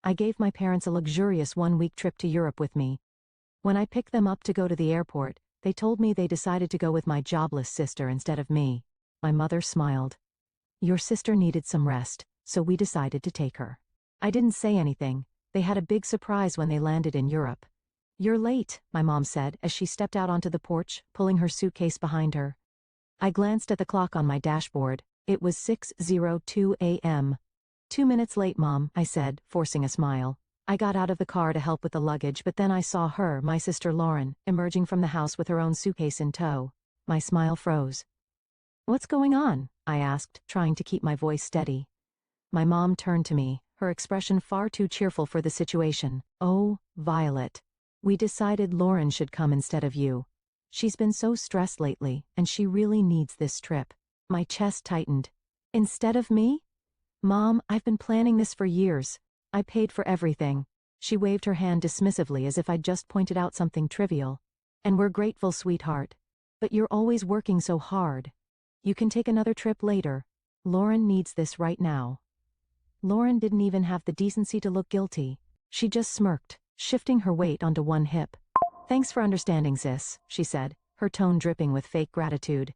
I gave my parents a luxurious one-week trip to Europe with me. When I picked them up to go to the airport, they told me they decided to go with my jobless sister instead of me. My mother smiled. Your sister needed some rest, so we decided to take her. I didn't say anything. They had a big surprise when they landed in Europe. You're late, my mom said as she stepped out onto the porch, pulling her suitcase behind her. I glanced at the clock on my dashboard. It was 6:02 a.m. 2 minutes late, Mom, I said, forcing a smile. I got out of the car to help with the luggage, but then I saw her, my sister Lauren, emerging from the house with her own suitcase in tow. My smile froze. What's going on? I asked, trying to keep my voice steady. My mom turned to me, her expression far too cheerful for the situation. Oh, Violet. We decided Lauren should come instead of you. She's been so stressed lately, and she really needs this trip. My chest tightened. Instead of me? Mom, I've been planning this for years. I paid for everything. She waved her hand dismissively as if I'd just pointed out something trivial. And we're grateful, sweetheart. But you're always working so hard. You can take another trip later. Lauren needs this right now. Lauren didn't even have the decency to look guilty. She just smirked, shifting her weight onto one hip. Thanks for understanding, sis, she said, her tone dripping with fake gratitude.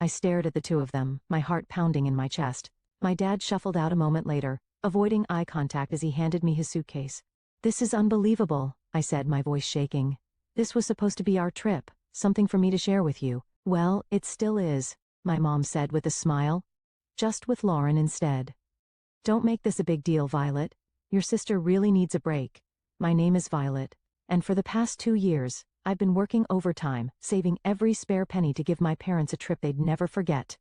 I stared at the two of them, my heart pounding in my chest. My dad shuffled out a moment later, avoiding eye contact as he handed me his suitcase. This is unbelievable, I said, my voice shaking. This was supposed to be our trip, something for me to share with you. Well, it still is, my mom said with a smile. Just with Lauren instead. Don't make this a big deal, Violet. Your sister really needs a break. My name is Violet, and for the past 2 years, I've been working overtime, saving every spare penny to give my parents a trip they'd never forget.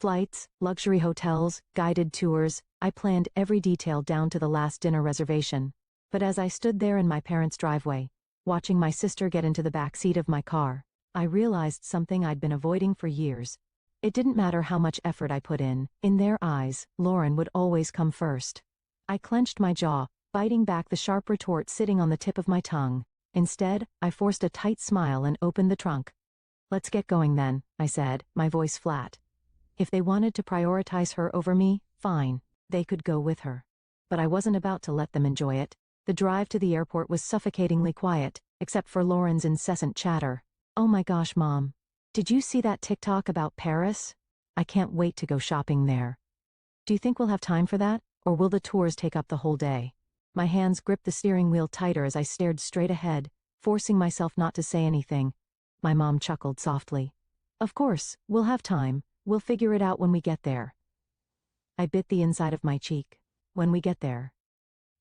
Flights, luxury hotels, guided tours, I planned every detail down to the last dinner reservation. But as I stood there in my parents' driveway, watching my sister get into the back seat of my car, I realized something I'd been avoiding for years. It didn't matter how much effort I put in their eyes, Lauren would always come first. I clenched my jaw, biting back the sharp retort sitting on the tip of my tongue. Instead, I forced a tight smile and opened the trunk. Let's get going then, I said, my voice flat. If they wanted to prioritize her over me, fine, they could go with her. But I wasn't about to let them enjoy it. The drive to the airport was suffocatingly quiet, except for Lauren's incessant chatter. Oh my gosh, Mom. Did you see that TikTok about Paris? I can't wait to go shopping there. Do you think we'll have time for that, or will the tours take up the whole day? My hands gripped the steering wheel tighter as I stared straight ahead, forcing myself not to say anything. My mom chuckled softly. Of course, we'll have time. We'll figure it out when we get there. I bit the inside of my cheek. When we get there.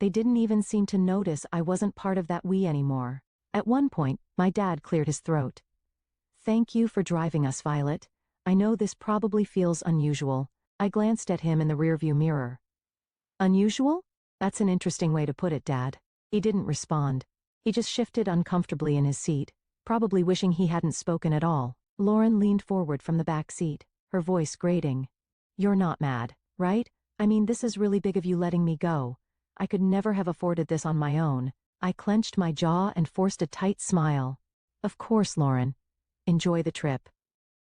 They didn't even seem to notice I wasn't part of that we anymore. At one point, my dad cleared his throat. Thank you for driving us, Violet. I know this probably feels unusual. I glanced at him in the rearview mirror. Unusual? That's an interesting way to put it, Dad. He didn't respond. He just shifted uncomfortably in his seat, probably wishing he hadn't spoken at all. Lauren leaned forward from the back seat, her voice grating. You're not mad, right? I mean, this is really big of you letting me go. I could never have afforded this on my own. I clenched my jaw and forced a tight smile. Of course, Lauren. Enjoy the trip.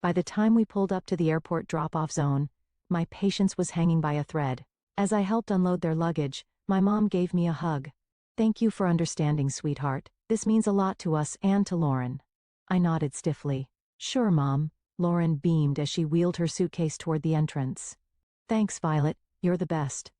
By the time we pulled up to the airport drop-off zone, my patience was hanging by a thread. As I helped unload their luggage, my mom gave me a hug. Thank you for understanding, sweetheart. This means a lot to us and to Lauren. I nodded stiffly. Sure, Mom. Lauren beamed as she wheeled her suitcase toward the entrance. Thanks, Violet. You're the best.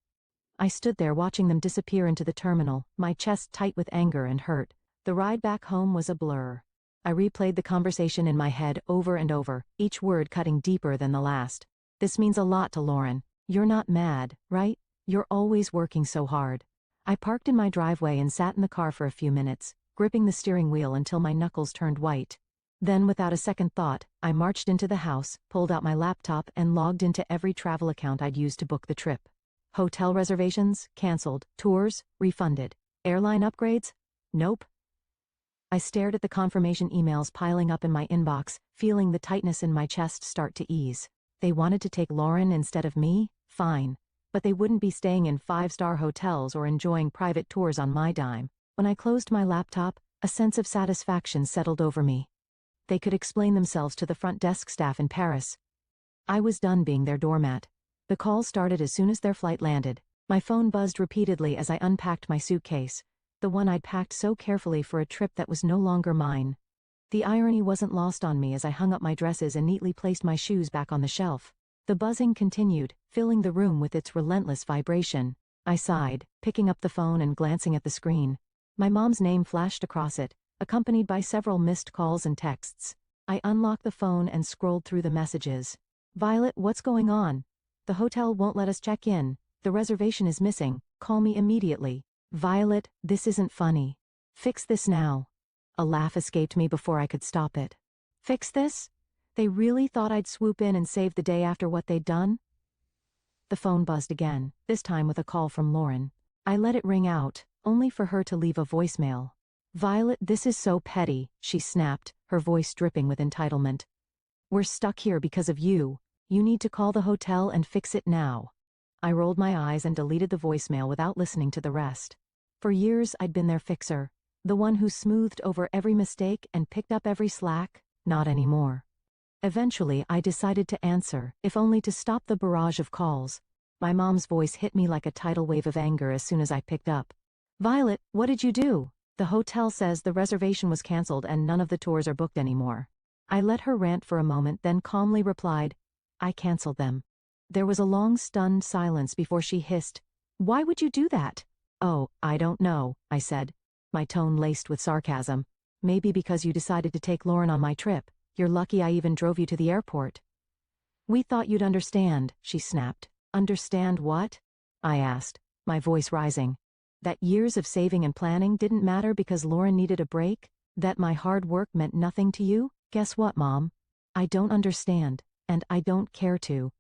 I stood there watching them disappear into the terminal, my chest tight with anger and hurt. The ride back home was a blur. I replayed the conversation in my head over and over, each word cutting deeper than the last. This means a lot to Lauren. You're not mad, right? You're always working so hard. I parked in my driveway and sat in the car for a few minutes, gripping the steering wheel until my knuckles turned white. Then, without a second thought, I marched into the house, pulled out my laptop and logged into every travel account I'd used to book the trip. Hotel reservations, canceled. Tours, refunded. Airline upgrades? Nope. I stared at the confirmation emails piling up in my inbox, feeling the tightness in my chest start to ease. They wanted to take Lauren instead of me? Fine. But they wouldn't be staying in 5-star hotels or enjoying private tours on my dime. When I closed my laptop, a sense of satisfaction settled over me. They could explain themselves to the front desk staff in Paris. I was done being their doormat. The call started as soon as their flight landed. My phone buzzed repeatedly as I unpacked my suitcase, the one I'd packed so carefully for a trip that was no longer mine. The irony wasn't lost on me as I hung up my dresses and neatly placed my shoes back on the shelf. The buzzing continued, filling the room with its relentless vibration. I sighed, picking up the phone and glancing at the screen. My mom's name flashed across it, accompanied by several missed calls and texts. I unlocked the phone and scrolled through the messages. "Violet, what's going on? The hotel won't let us check in. The reservation is missing. Call me immediately." "Violet, this isn't funny. Fix this now." A laugh escaped me before I could stop it. "Fix this? They really thought I'd swoop in and save the day after what they'd done?" The phone buzzed again, this time with a call from Lauren. I let it ring out, only for her to leave a voicemail. "Violet, this is so petty," she snapped, her voice dripping with entitlement. "We're stuck here because of you. You need to call the hotel and fix it now." I rolled my eyes and deleted the voicemail without listening to the rest. For years I'd been their fixer, the one who smoothed over every mistake and picked up every slack. Not anymore. Eventually I decided to answer, if only to stop the barrage of calls. My mom's voice hit me like a tidal wave of anger as soon as I picked up. "Violet, what did you do? The hotel says the reservation was canceled and none of the tours are booked anymore." I let her rant for a moment, then calmly replied, "I canceled them." There was a long stunned silence before she hissed, "Why would you do that?" "Oh, I don't know," I said, my tone laced with sarcasm. "Maybe because you decided to take Lauren on my trip. You're lucky I even drove you to the airport." "We thought you'd understand," she snapped. "Understand what?" I asked, my voice rising. "That years of saving and planning didn't matter because Lauren needed a break? That my hard work meant nothing to you? Guess what, Mom? I don't understand, and I don't care to."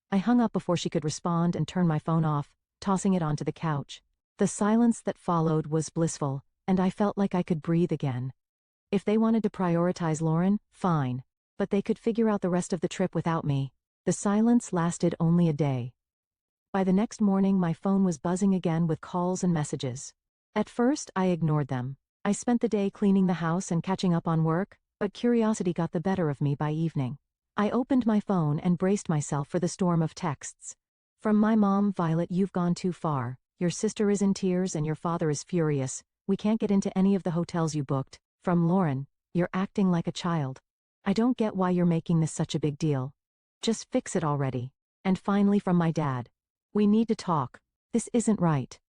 I hung up before she could respond and turned my phone off, tossing it onto the couch. The silence that followed was blissful, and I felt like I could breathe again. If they wanted to prioritize Lauren, fine, but they could figure out the rest of the trip without me. The silence lasted only a day. By the next morning, my phone was buzzing again with calls and messages. At first, I ignored them. I spent the day cleaning the house and catching up on work, but curiosity got the better of me by evening. I opened my phone and braced myself for the storm of texts. From my mom, "Violet, you've gone too far. Your sister is in tears and your father is furious. We can't get into any of the hotels you booked." From Lauren, "You're acting like a child. I don't get why you're making this such a big deal. Just fix it already." And finally from my dad, "We need to talk. This isn't right."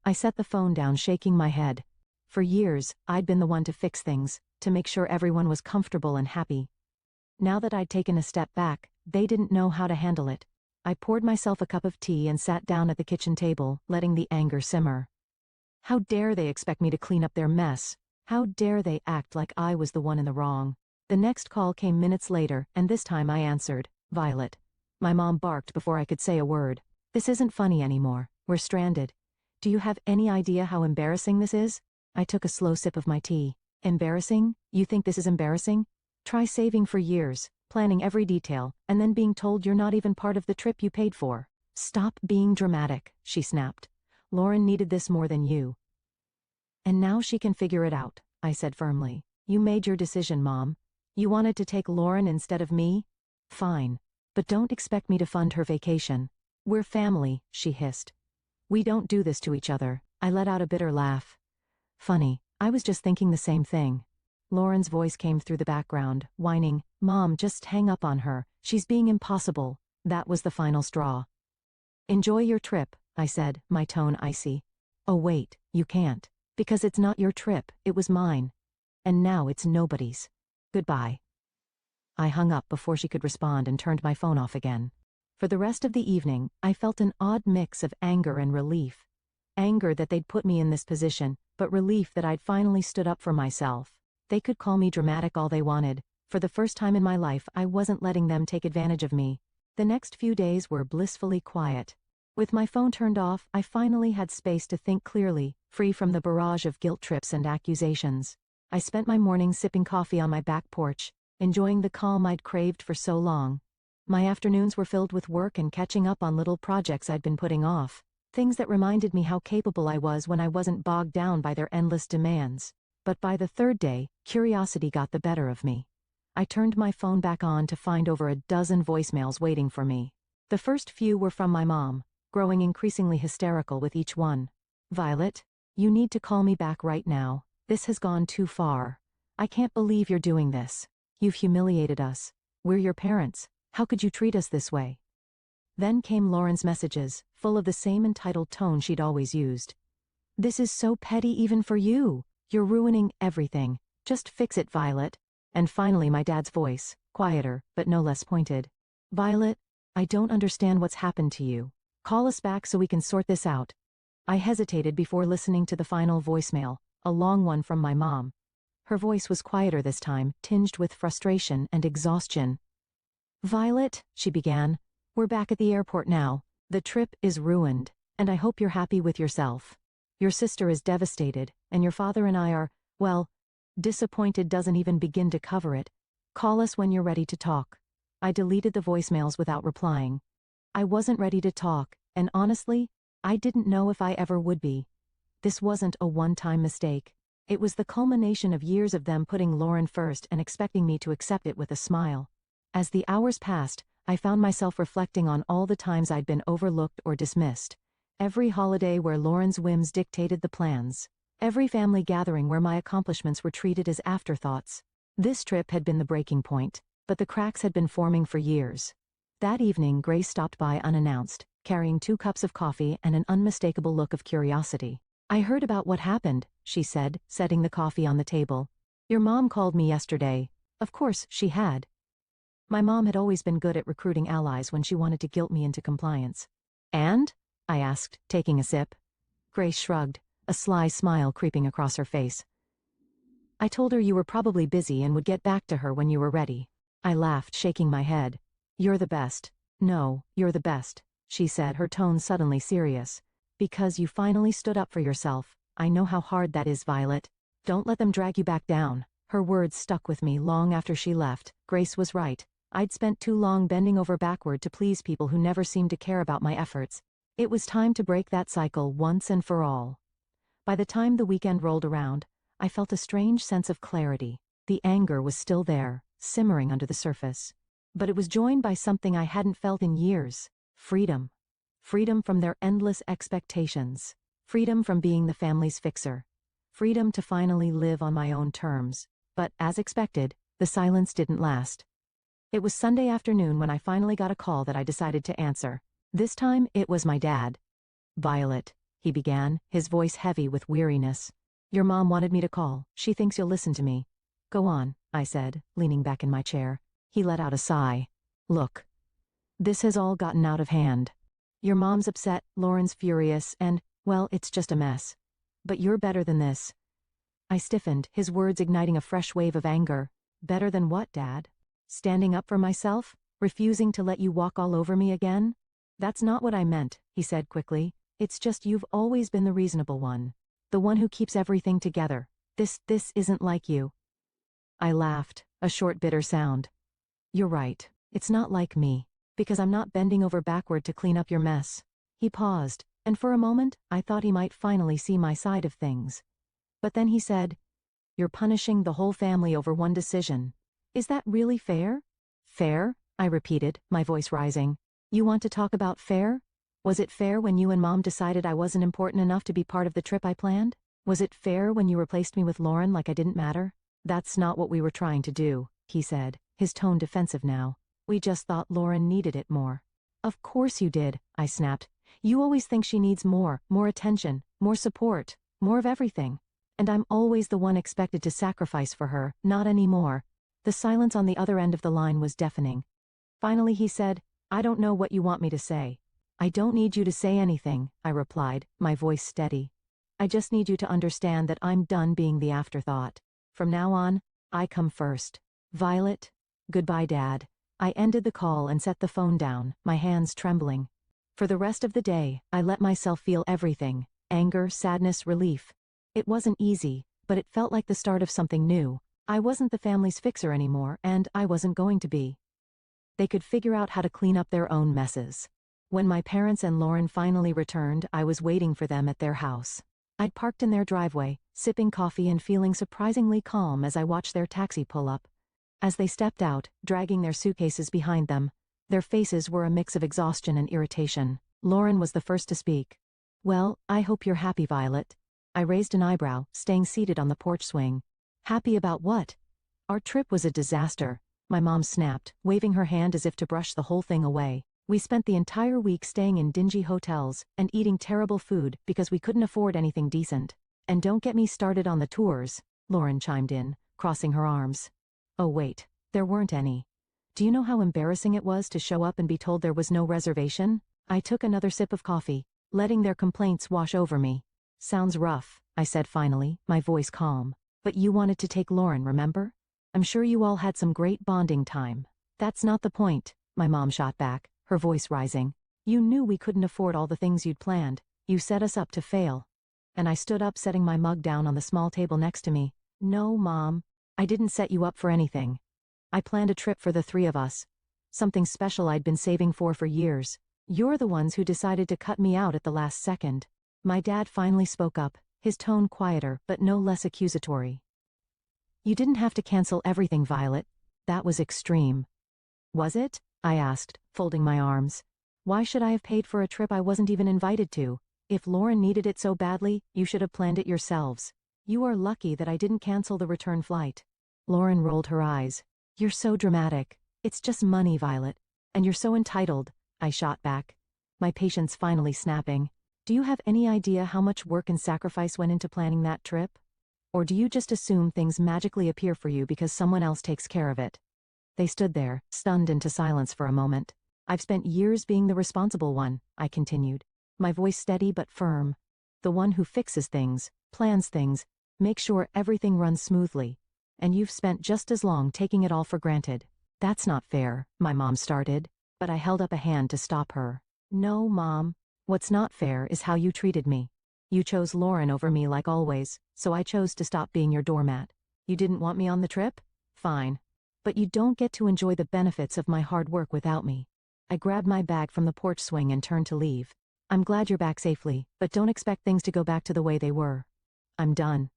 I set the phone down, shaking my head. For years, I'd been the one to fix things, to make sure everyone was comfortable and happy. Now that I'd taken a step back, they didn't know how to handle it. I poured myself a cup of tea and sat down at the kitchen table, letting the anger simmer. How dare they expect me to clean up their mess? How dare they act like I was the one in the wrong? The next call came minutes later, and this time I answered, "Violet." My mom barked before I could say a word. "This isn't funny anymore. We're stranded. Do you have any idea how embarrassing this is?" I took a slow sip of my tea. "Embarrassing? You think this is embarrassing? Try saving for years, planning every detail, and then being told you're not even part of the trip you paid for." "Stop being dramatic," she snapped. "Lauren needed this more than you. And now she can figure it out," I said firmly. "You made your decision, Mom. You wanted to take Lauren instead of me? Fine. But don't expect me to fund her vacation. We're family," she hissed. "We don't do this to each other." I let out a bitter laugh. "Funny, I was just thinking the same thing." Lauren's voice came through the background, whining, "Mom, just hang up on her. She's being impossible." That was the final straw. "Enjoy your trip," I said, my tone icy. "Oh wait, you can't. Because it's not your trip, it was mine. And now it's nobody's. Goodbye." I hung up before she could respond and turned my phone off again. For the rest of the evening, I felt an odd mix of anger and relief. Anger that they'd put me in this position, but relief that I'd finally stood up for myself. They could call me dramatic all they wanted. For the first time in my life, I wasn't letting them take advantage of me. The next few days were blissfully quiet. With my phone turned off, I finally had space to think clearly, free from the barrage of guilt trips and accusations. I spent my mornings sipping coffee on my back porch, enjoying the calm I'd craved for so long. My afternoons were filled with work and catching up on little projects I'd been putting off, things that reminded me how capable I was when I wasn't bogged down by their endless demands. But by the third day, curiosity got the better of me. I turned my phone back on to find over a dozen voicemails waiting for me. The first few were from my mom. growing increasingly hysterical with each one. Violet, you need to call me back right now. This has gone too far. I can't believe you're doing this. You've humiliated us. We're your parents. How could you treat us this way? Then came Lauren's messages, full of the same entitled tone she'd always used. This is so petty even for you. You're ruining everything. Just fix it, Violet. And finally my dad's voice, quieter, but no less pointed. Violet, I don't understand what's happened to you. Call us back so we can sort this out. I hesitated before listening to the final voicemail, a long one from my mom. Her voice was quieter this time, tinged with frustration and exhaustion. Violet, she began, we're back at the airport now. The trip is ruined, and I hope you're happy with yourself. Your sister is devastated, and your father and I are, well, disappointed doesn't even begin to cover it. Call us when you're ready to talk. I deleted the voicemails without replying. I wasn't ready to talk, and honestly, I didn't know if I ever would be. This wasn't a one-time mistake. It was the culmination of years of them putting Lauren first and expecting me to accept it with a smile. As the hours passed, I found myself reflecting on all the times I'd been overlooked or dismissed. Every holiday where Lauren's whims dictated the plans. Every family gathering where my accomplishments were treated as afterthoughts. This trip had been the breaking point, but the cracks had been forming for years. That evening, Grace stopped by unannounced, carrying 2 cups of coffee and an unmistakable look of curiosity. I heard about what happened, she said, setting the coffee on the table. Your mom called me yesterday. Of course, she had. My mom had always been good at recruiting allies when she wanted to guilt me into compliance. And? I asked, taking a sip. Grace shrugged, a sly smile creeping across her face. I told her you were probably busy and would get back to her when you were ready. I laughed, shaking my head. You're the best. No, you're the best, she said, her tone suddenly serious. Because you finally stood up for yourself. I know how hard that is, Violet. Don't let them drag you back down. Her words stuck with me long after she left. Grace was right. I'd spent too long bending over backward to please people who never seemed to care about my efforts. It was time to break that cycle once and for all. By the time the weekend rolled around, I felt a strange sense of clarity. The anger was still there, simmering under the surface. But it was joined by something I hadn't felt in years. Freedom. Freedom from their endless expectations. Freedom from being the family's fixer. Freedom to finally live on my own terms. But, as expected, the silence didn't last. It was Sunday afternoon when I finally got a call that I decided to answer. This time, it was my dad. Violet, he began, his voice heavy with weariness. Your mom wanted me to call. She thinks you'll listen to me. Go on, I said, leaning back in my chair. He let out a sigh. Look. This has all gotten out of hand. Your mom's upset, Lauren's furious, and, well, it's just a mess. But you're better than this. I stiffened, his words igniting a fresh wave of anger. Better than what, Dad? Standing up for myself? Refusing to let you walk all over me again? That's not what I meant, he said quickly. It's just you've always been the reasonable one. The one who keeps everything together. This isn't like you. I laughed, a short bitter sound. You're right. It's not like me. Because I'm not bending over backward to clean up your mess. He paused, and for a moment, I thought he might finally see my side of things. But then he said, You're punishing the whole family over one decision. Is that really fair? Fair? I repeated, my voice rising. You want to talk about fair? Was it fair when you and Mom decided I wasn't important enough to be part of the trip I planned? Was it fair when you replaced me with Lauren like I didn't matter? That's not what we were trying to do, he said, his tone defensive now. We just thought Lauren needed it more. Of course you did, I snapped. You always think she needs more attention, more support, more of everything. And I'm always the one expected to sacrifice for her, not anymore. The silence on the other end of the line was deafening. Finally he said, I don't know what you want me to say. I don't need you to say anything, I replied, my voice steady. I just need you to understand that I'm done being the afterthought. From now on, I come first. Violet, goodbye, Dad. I ended the call and set the phone down, my hands trembling. For the rest of the day, I let myself feel everything, anger, sadness, relief. It wasn't easy, but it felt like the start of something new. I wasn't the family's fixer anymore, and I wasn't going to be. They could figure out how to clean up their own messes. When my parents and Lauren finally returned, I was waiting for them at their house. I'd parked in their driveway, sipping coffee and feeling surprisingly calm as I watched their taxi pull up. As they stepped out, dragging their suitcases behind them, their faces were a mix of exhaustion and irritation. Lauren was the first to speak. Well, I hope you're happy, Violet. I raised an eyebrow, staying seated on the porch swing. Happy about what? Our trip was a disaster, my mom snapped, waving her hand as if to brush the whole thing away. We spent the entire week staying in dingy hotels and eating terrible food because we couldn't afford anything decent. And don't get me started on the tours, Lauren chimed in, crossing her arms. Oh wait, there weren't any. Do you know how embarrassing it was to show up and be told there was no reservation? I took another sip of coffee, letting their complaints wash over me. Sounds rough, I said finally, my voice calm. But you wanted to take Lauren, remember? I'm sure you all had some great bonding time. That's not the point, my mom shot back, her voice rising. You knew we couldn't afford all the things you'd planned. You set us up to fail. And I stood up, setting my mug down on the small table next to me. No, Mom. I didn't set you up for anything. I planned a trip for the three of us. Something special I'd been saving for years. You're the ones who decided to cut me out at the last second. My dad finally spoke up, his tone quieter but no less accusatory. You didn't have to cancel everything, Violet. That was extreme. Was it? I asked, folding my arms. Why should I have paid for a trip I wasn't even invited to? If Lauren needed it so badly, you should have planned it yourselves. You are lucky that I didn't cancel the return flight. Lauren rolled her eyes. You're so dramatic. It's just money, Violet. And you're so entitled, I shot back, my patience finally snapping. Do you have any idea how much work and sacrifice went into planning that trip? Or do you just assume things magically appear for you because someone else takes care of it? They stood there, stunned into silence for a moment. I've spent years being the responsible one, I continued, my voice steady but firm. The one who fixes things, plans things, makes sure everything runs smoothly. And you've spent just as long taking it all for granted. That's not fair, my mom started, but I held up a hand to stop her. No, Mom. What's not fair is how you treated me. You chose Lauren over me like always, so I chose to stop being your doormat. You didn't want me on the trip? Fine. But you don't get to enjoy the benefits of my hard work without me. I grabbed my bag from the porch swing and turned to leave. I'm glad you're back safely, but don't expect things to go back to the way they were. I'm done.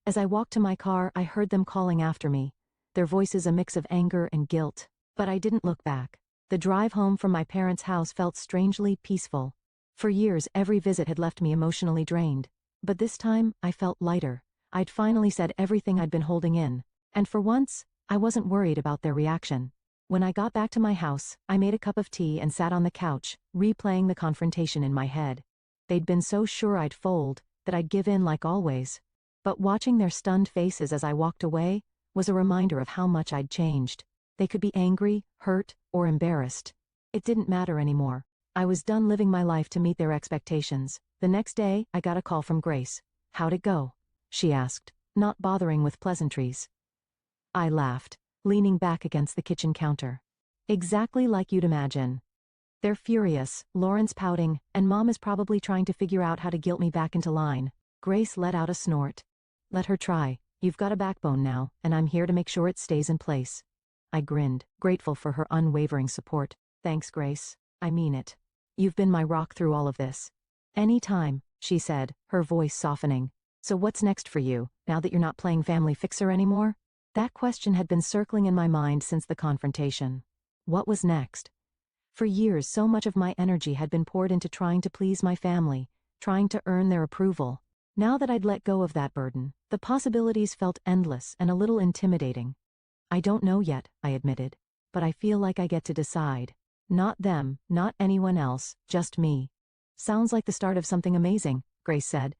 As I walked to my car, I heard them calling after me, their voices a mix of anger and guilt, but I didn't look back. The drive home from my parents' house felt strangely peaceful. For years, every visit had left me emotionally drained. But this time, I felt lighter. I'd finally said everything I'd been holding in. And for once, I wasn't worried about their reaction. When I got back to my house, I made a cup of tea and sat on the couch, replaying the confrontation in my head. They'd been so sure I'd fold, that I'd give in like always. But watching their stunned faces as I walked away was a reminder of how much I'd changed. They could be angry, hurt, or embarrassed. It didn't matter anymore. I was done living my life to meet their expectations. The next day, I got a call from Grace. How'd it go? She asked, not bothering with pleasantries. I laughed, leaning back against the kitchen counter. Exactly like you'd imagine. They're furious, Lauren's pouting, and Mom is probably trying to figure out how to guilt me back into line. Grace let out a snort. Let her try. You've got a backbone now, and I'm here to make sure it stays in place. I grinned, grateful for her unwavering support. Thanks, Grace. I mean it. You've been my rock through all of this. Any time, she said, her voice softening. So what's next for you, now that you're not playing family fixer anymore? That question had been circling in my mind since the confrontation. What was next? For years, so much of my energy had been poured into trying to please my family, trying to earn their approval. Now that I'd let go of that burden, the possibilities felt endless and a little intimidating. I don't know yet, I admitted, but I feel like I get to decide. Not them, not anyone else, just me. Sounds like the start of something amazing, Grace said.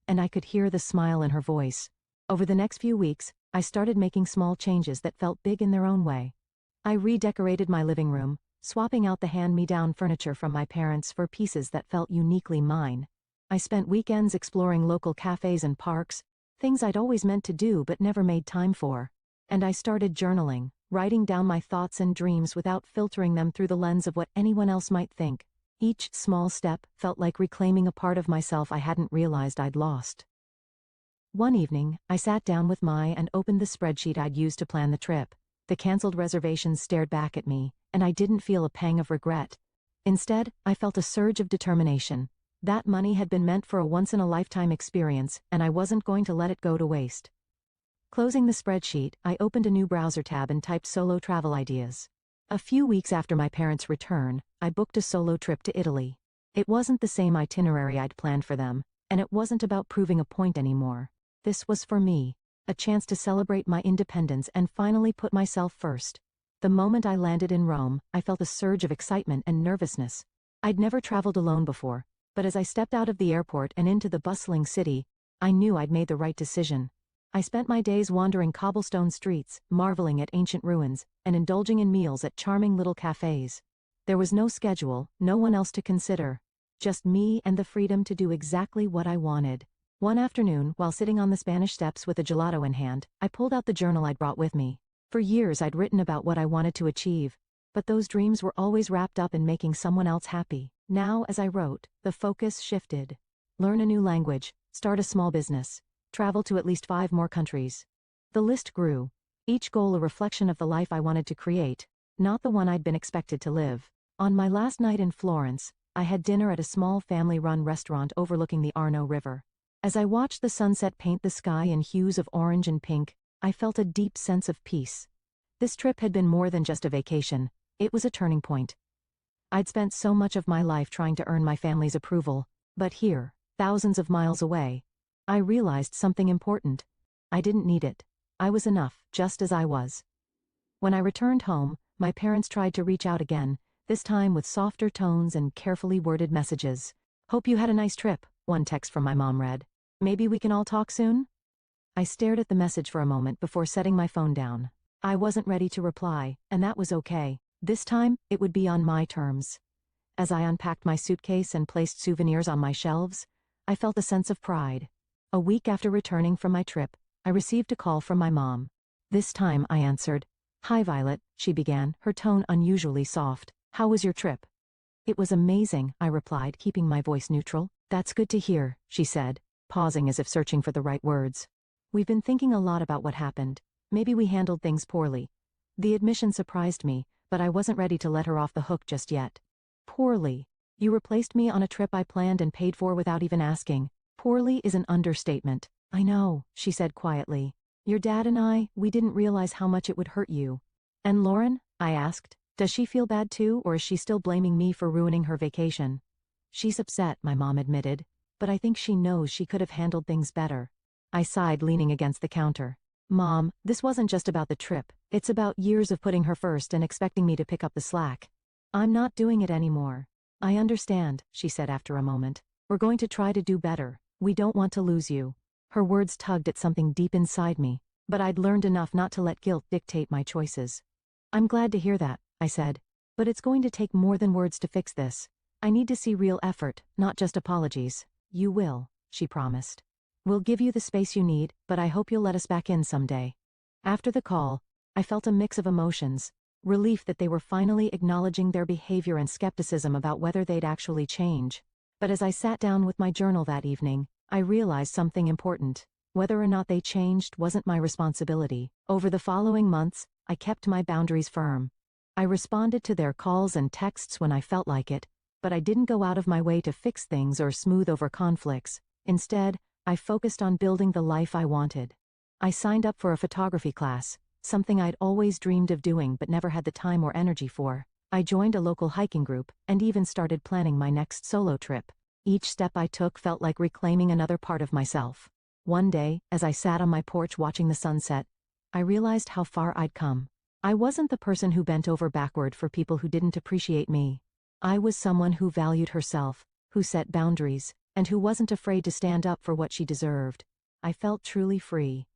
And I could hear the smile in her voice. Over the next few weeks, I started making small changes that felt big in their own way. I redecorated my living room, swapping out the hand-me-down furniture from my parents for pieces that felt uniquely mine. I spent weekends exploring local cafes and parks, things I'd always meant to do but never made time for. And I started journaling, writing down my thoughts and dreams without filtering them through the lens of what anyone else might think. Each small step felt like reclaiming a part of myself I hadn't realized I'd lost. One evening, I sat down with Mai and opened the spreadsheet I'd used to plan the trip. The canceled reservations stared back at me, and I didn't feel a pang of regret. Instead, I felt a surge of determination. That money had been meant for a once-in-a-lifetime experience, and I wasn't going to let it go to waste. Closing the spreadsheet, I opened a new browser tab and typed solo travel ideas. A few weeks after my parents' return, I booked a solo trip to Italy. It wasn't the same itinerary I'd planned for them, and it wasn't about proving a point anymore. This was for me, a chance to celebrate my independence and finally put myself first. The moment I landed in Rome, I felt a surge of excitement and nervousness. I'd never traveled alone before, but as I stepped out of the airport and into the bustling city, I knew I'd made the right decision. I spent my days wandering cobblestone streets, marveling at ancient ruins, and indulging in meals at charming little cafes. There was no schedule, no one else to consider. Just me and the freedom to do exactly what I wanted. One afternoon, while sitting on the Spanish steps with a gelato in hand, I pulled out the journal I'd brought with me. For years I'd written about what I wanted to achieve, but those dreams were always wrapped up in making someone else happy. Now, as I wrote, the focus shifted. Learn a new language, start a small business, travel to at least 5 more countries. The list grew, each goal a reflection of the life I wanted to create, not the one I'd been expected to live. On my last night in Florence, I had dinner at a small family-run restaurant overlooking the Arno River. As I watched the sunset paint the sky in hues of orange and pink, I felt a deep sense of peace. This trip had been more than just a vacation, it was a turning point. I'd spent so much of my life trying to earn my family's approval, but here, thousands of miles away, I realized something important. I didn't need it. I was enough, just as I was. When I returned home, my parents tried to reach out again, this time with softer tones and carefully worded messages. "Hope you had a nice trip," one text from my mom read. "Maybe we can all talk soon?" I stared at the message for a moment before setting my phone down. I wasn't ready to reply, and that was okay. This time, it would be on my terms. As I unpacked my suitcase and placed souvenirs on my shelves, I felt a sense of pride. A week after returning from my trip, I received a call from my mom. This time I answered. "Hi Violet," she began, her tone unusually soft. "How was your trip?" "It was amazing," I replied, keeping my voice neutral. "That's good to hear," she said, pausing as if searching for the right words. "We've been thinking a lot about what happened. Maybe we handled things poorly." The admission surprised me, but I wasn't ready to let her off the hook just yet. "Poorly? You replaced me on a trip I planned and paid for without even asking. Poorly is an understatement." "I know," she said quietly. "Your dad and we didn't realize how much it would hurt you." "And Lauren?" I asked. "Does she feel bad too, or is she still blaming me for ruining her vacation?" "She's upset," my mom admitted, "but I think she knows she could have handled things better." I sighed, leaning against the counter. "Mom, this wasn't just about the trip. It's about years of putting her first and expecting me to pick up the slack. I'm not doing it anymore." "I understand," she said after a moment. "We're going to try to do better. We don't want to lose you." Her words tugged at something deep inside me, but I'd learned enough not to let guilt dictate my choices. "I'm glad to hear that," I said. "But it's going to take more than words to fix this. I need to see real effort, not just apologies." "You will," she promised. "We'll give you the space you need, but I hope you'll let us back in someday." After the call, I felt a mix of emotions. Relief that they were finally acknowledging their behavior and skepticism about whether they'd actually change. But as I sat down with my journal that evening, I realized something important. Whether or not they changed wasn't my responsibility. Over the following months, I kept my boundaries firm. I responded to their calls and texts when I felt like it, but I didn't go out of my way to fix things or smooth over conflicts. Instead, I focused on building the life I wanted. I signed up for a photography class, something I'd always dreamed of doing but never had the time or energy for. I joined a local hiking group, and even started planning my next solo trip. Each step I took felt like reclaiming another part of myself. One day, as I sat on my porch watching the sunset, I realized how far I'd come. I wasn't the person who bent over backward for people who didn't appreciate me. I was someone who valued herself, who set boundaries, and who wasn't afraid to stand up for what she deserved. I felt truly free.